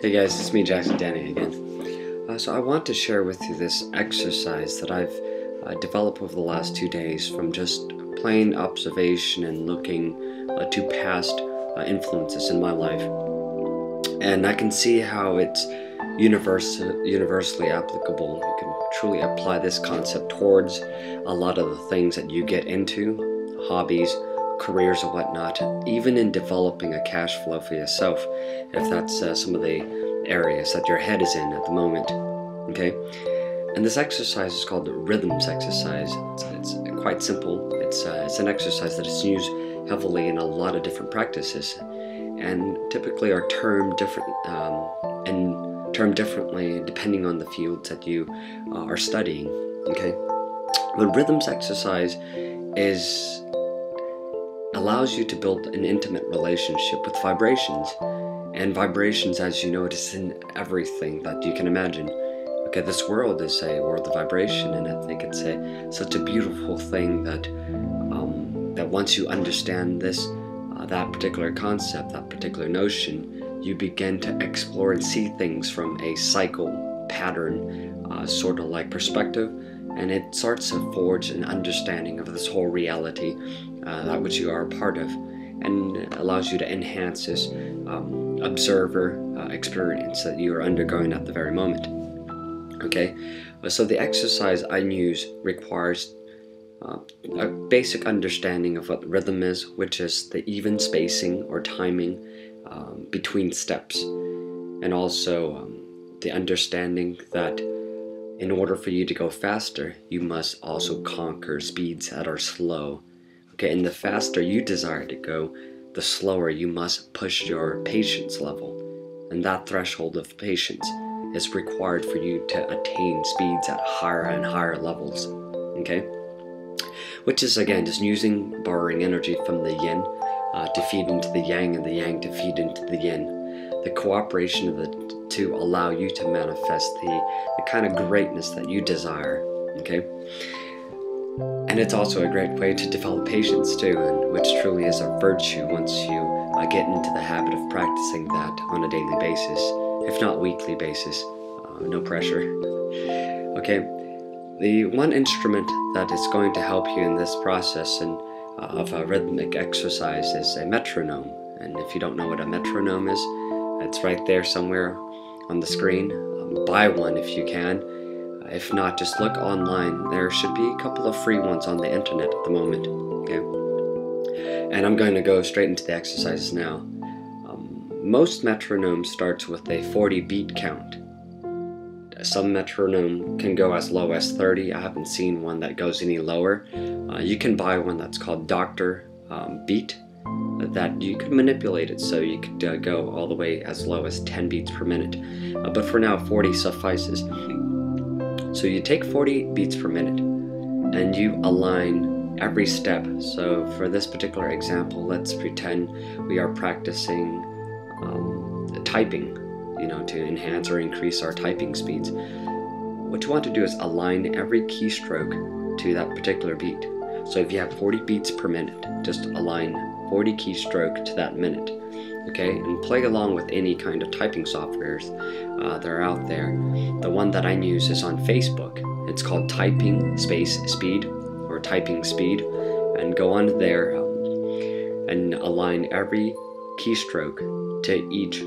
Hey guys, it's me, Jackson Danny again. So I want to share with you this exercise that I've developed over the last 2 days from just plain observation and looking to past influences in my life. And I can see how it's universally applicable. You can truly apply this concept towards a lot of the things that you get into, hobbies, careers or whatnot, even in developing a cash flow for yourself, if that's some of the areas that your head is in at the moment. Okay, and this exercise is called the rhythms exercise. It's quite simple. It's an exercise that is used heavily in a lot of different practices, and typically are termed differently depending on the fields that you are studying. Okay, the rhythms exercise allows you to build an intimate relationship with vibrations. And vibrations, as you know, it is in everything that you can imagine. Okay, this world is a world of vibration, and I think it's such a beautiful thing that once you understand that particular concept, that particular notion, you begin to explore and see things from a cycle pattern sort of like perspective, and it starts to forge an understanding of this whole reality that which you are a part of, and allows you to enhance this observer experience that you are undergoing at the very moment. Okay, so the exercise I use requires a basic understanding of what rhythm is, which is the even spacing or timing between steps, and also the understanding that in order for you to go faster, you must also conquer speeds that are slow. Okay, and the faster you desire to go, the slower you must push your patience level. And that threshold of patience is required for you to attain speeds at higher and higher levels. Okay? Which is, again, just borrowing energy from the yin to feed into the yang, and the yang to feed into the yin. The cooperation of the two allow you to manifest the kind of greatness that you desire. Okay? And it's also a great way to develop patience too, and which truly is a virtue once you get into the habit of practicing that on a daily basis, if not weekly basis. No pressure. Okay, the one instrument that is going to help you in this process of a rhythmic exercise is a metronome. And if you don't know what a metronome is, it's right there somewhere on the screen. Buy one if you can. If not, just look online. There should be a couple of free ones on the internet at the moment. Okay, and I'm going to go straight into the exercises now. Most metronomes starts with a 40 beat count. Some metronome can go as low as 30. I haven't seen one that goes any lower. You can buy one that's called Dr. Beat, that you could manipulate it so you could go all the way as low as 10 beats per minute. But for now, 40 suffices. So you take 40 beats per minute and you align every step. So for this particular example, let's pretend we are practicing typing, to enhance or increase our typing speeds. What you want to do is align every keystroke to that particular beat. So if you have 40 beats per minute, just align 40 keystroke to that minute. Okay, and play along with any kind of typing softwares that are out there. The one that I use is on Facebook. It's called Typing Space Speed, or Typing Speed, and go on there and align every keystroke to each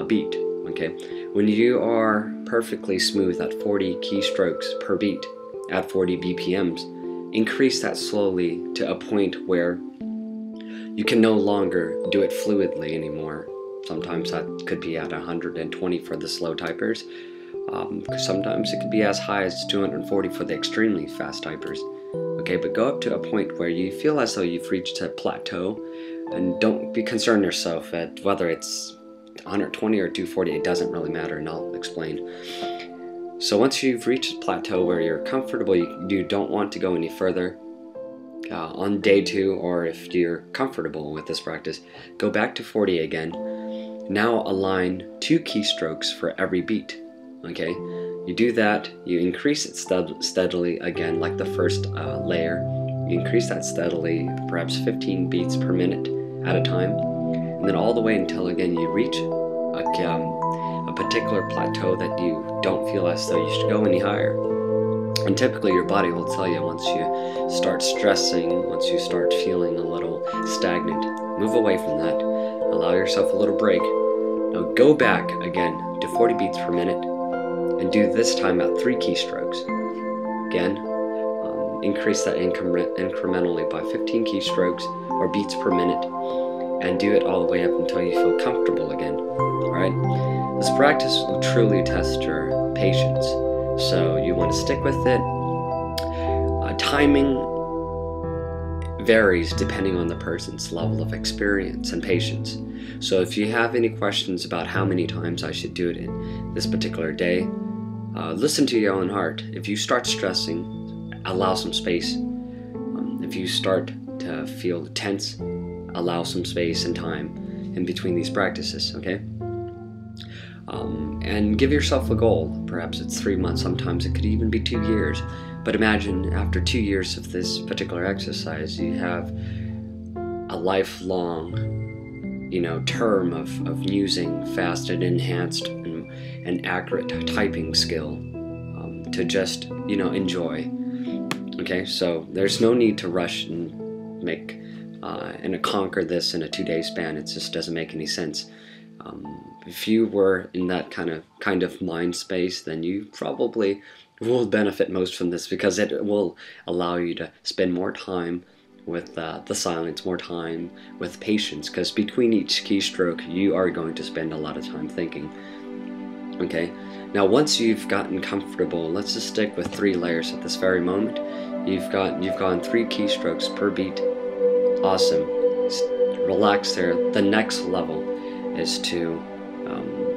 beat. Okay, when you are perfectly smooth at 40 keystrokes per beat at 40 bpms, increase that slowly to a point where you can no longer do it fluidly anymore. Sometimes that could be at 120 for the slow typers. Sometimes it could be as high as 240 for the extremely fast typers. Okay, but go up to a point where you feel as though you've reached a plateau, and don't be concerned yourself at whether it's 120 or 240. It doesn't really matter, and I'll explain. So once you've reached a plateau where you're comfortable, you don't want to go any further. On day 2, or if you're comfortable with this practice, go back to 40 again. Now align 2 keystrokes for every beat. Okay, you do that, you increase it steadily again, like the first layer. You increase that steadily, perhaps 15 beats per minute at a time, and then all the way until again you reach a particular plateau that you don't feel as though you should go any higher. And typically your body will tell you once you start stressing, once you start feeling a little stagnant, move away from that, allow yourself a little break. Now go back again to 40 beats per minute and do this time at 3 keystrokes. Again, increase that incrementally by 15 keystrokes or beats per minute, and do it all the way up until you feel comfortable again. Alright? This practice will truly test your patience, so you want to stick with it. Timing varies depending on the person's level of experience and patience. So if you have any questions about how many times I should do it in this particular day, listen to your own heart. If you start stressing, allow some space. If you start to feel tense, allow some space and time in between these practices, okay? And give yourself a goal. Perhaps it's 3 months, sometimes it could even be 2 years. But imagine after 2 years of this particular exercise, you have a lifelong, term of using fast and enhanced and accurate typing skill to just, enjoy. Okay, so there's no need to rush and make and conquer this in a 2-day span. It just doesn't make any sense. If you were in that kind of mind space, then you probably will benefit most from this, because it will allow you to spend more time with the silence, more time with patience, because between each keystroke you are going to spend a lot of time thinking. Okay, now once you've gotten comfortable, let's just stick with 3 layers at this very moment. You've gone 3 keystrokes per beat. Awesome. Relax there. The next level is to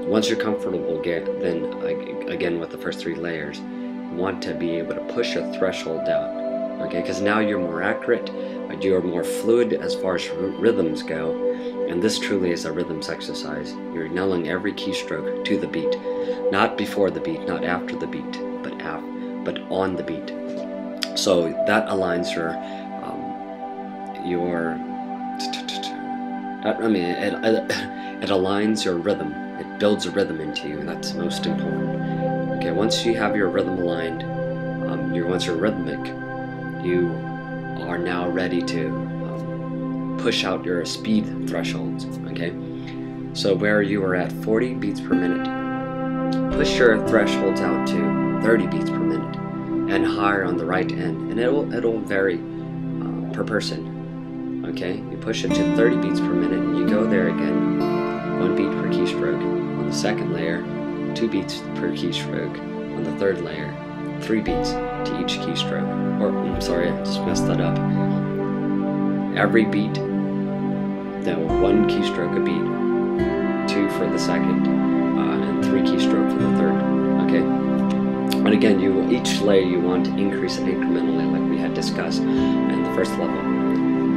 once you're comfortable, then again with the first 3 layers, want to be able to push a threshold down. Okay, because now you're more accurate, you're more fluid as far as rhythms go, and this truly is a rhythms exercise. You're nailing every keystroke to the beat, not before the beat, not after the beat, but on the beat. So that aligns it aligns your rhythm. It builds a rhythm into you, and that's most important. Okay, once you have your rhythm aligned, once you're rhythmic, you are now ready to push out your speed thresholds. Okay, so where you are at 40 beats per minute, push your thresholds out to 30 beats per minute and higher on the right end, and it'll vary per person. Okay, you push it to 30 beats per minute, and you go there again, 1 beat per keystroke. On the second layer, 2 beats per keystroke. On the third layer, 3 beats to each keystroke. Or, I'm sorry, I just messed that up. Every beat, then 1 keystroke a beat, 2 for the second, and 3 keystroke for the third. Okay? And again, each layer you want to increase it incrementally, like we had discussed in the first level.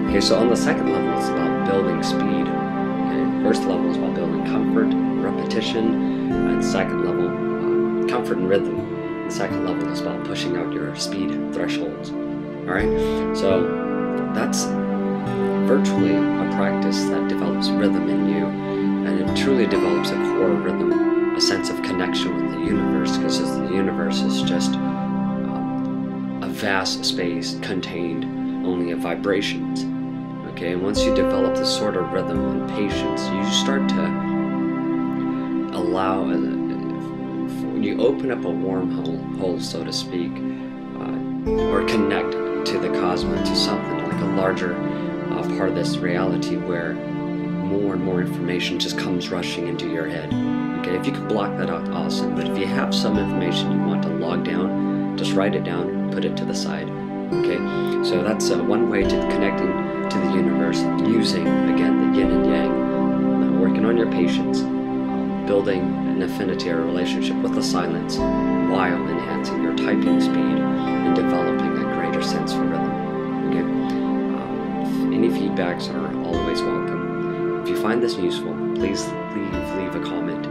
Okay, so on the second level, it's about building speed. Okay? First level is about building comfort, repetition, and second level, comfort and rhythm. The second level is about pushing out your speed thresholds. Alright, so that's virtually a practice that develops rhythm in you, and it truly develops a core rhythm, a sense of connection with the universe, because the universe is just a vast space contained only of vibrations. Okay, and once you develop this sort of rhythm and patience, you start to allow, you open up a wormhole, so to speak, or connect to the cosmos, to something like a larger part of this reality, where more and more information just comes rushing into your head. Okay, if you can block that out, awesome. But if you have some information you want to log down, just write it down and put it to the side. Okay, so that's one way to connecting to the universe, using again the yin and yang, working on your patience, building an affinity or relationship with the silence, while enhancing your typing speed and developing a greater sense for rhythm. Okay, any feedbacks are always welcome. If you find this useful, please leave a comment,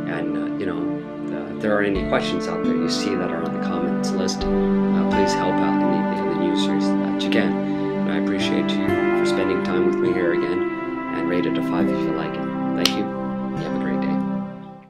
and if there are any questions out there you see that are on the comments list, please help out any of the users that you can. And I appreciate you for spending time with me here again, and rate it a 5 if you like it.